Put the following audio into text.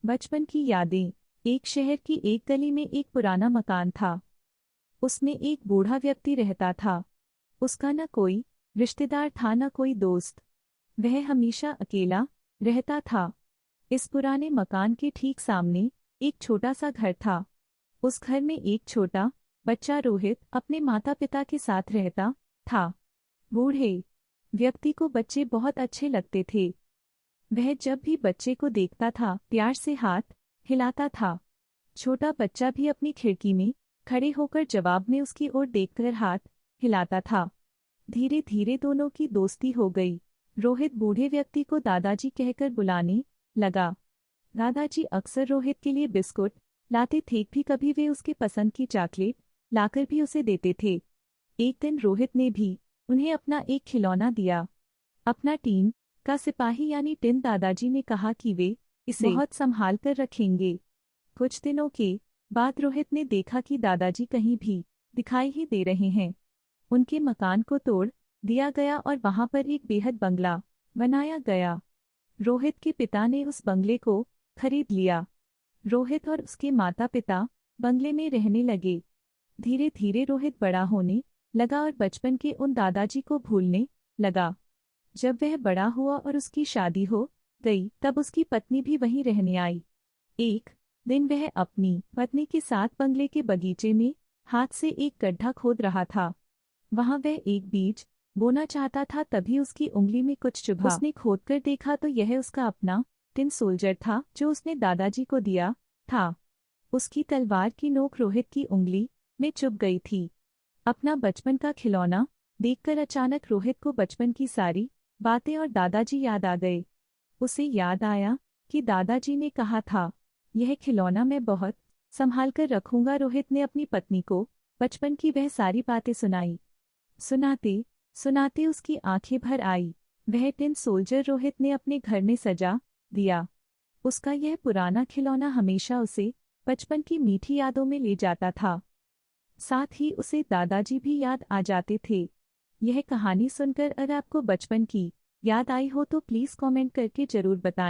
बचपन की यादें। एक शहर की एक गली में एक पुराना मकान था। उसमें एक बूढ़ा व्यक्ति रहता था। उसका न कोई रिश्तेदार था न कोई दोस्त। वह हमेशा अकेला रहता था। इस पुराने मकान के ठीक सामने एक छोटा सा घर था। उस घर में एक छोटा बच्चा रोहित अपने माता पिता के साथ रहता था। बूढ़े व्यक्ति को बच्चे बहुत अच्छे लगते थे। वह जब भी बच्चे को देखता था प्यार से हाथ हिलाता था। छोटा बच्चा भी अपनी खिड़की में खड़े होकर जवाब में उसकी ओर देखकर हाथ हिलाता था। धीरे धीरे दोनों की दोस्ती हो गई। रोहित बूढ़े व्यक्ति को दादाजी कहकर बुलाने लगा। दादाजी अक्सर रोहित के लिए बिस्कुट लाते थे, भी कभी वे उसके पसंद की चॉकलेट लाकर भी उसे देते थे। एक दिन रोहित ने भी उन्हें अपना एक खिलौना दिया, अपना टीन का सिपाही यानी टिन। दादाजी ने कहा कि वे इसे बहुत संभाल कर रखेंगे। कुछ दिनों के बाद रोहित ने देखा कि दादाजी कहीं भी दिखाई ही दे रहे हैं। उनके मकान को तोड़ दिया गया और वहां पर एक बेहद बंगला बनाया गया। रोहित के पिता ने उस बंगले को खरीद लिया। रोहित और उसके माता पिता बंगले में रहने लगे। धीरे धीरे रोहित बड़ा होने लगा और बचपन के उन दादाजी को भूलने लगा। जब वह बड़ा हुआ और उसकी शादी हो गई तब उसकी पत्नी भी वहीं रहने आई। एक दिन वह अपनी पत्नी के साथ बंगले के बगीचे में हाथ से एक गड्ढा खोद रहा था। वहां वह एक बीज बोना चाहता था, तभी उसकी उंगली में कुछ चुभा। उसने खोदकर देखा तो यह उसका अपना टिन सोल्जर था जो उसने दादाजी को दिया था। उसकी तलवार की नोक रोहित की उंगली में चुभ गई थी। अपना बचपन का खिलौना देखकर अचानक रोहित को बचपन की सारी बातें और दादाजी याद आ गए। उसे याद आया कि दादाजी ने कहा था, यह खिलौना मैं बहुत संभाल कर रखूंगा। रोहित ने अपनी पत्नी को बचपन की वह सारी बातें सुनाई। सुनाते सुनाते उसकी आंखें भर आई। वह टिन सोल्जर रोहित ने अपने घर में सजा दिया। उसका यह पुराना खिलौना हमेशा उसे बचपन की मीठी यादों में ले जाता था। साथ ही उसे दादाजी भी याद आ जाते थे। यह कहानी सुनकर अगर आपको बचपन की याद आई हो तो प्लीज़ कमेंट करके जरूर बताएं।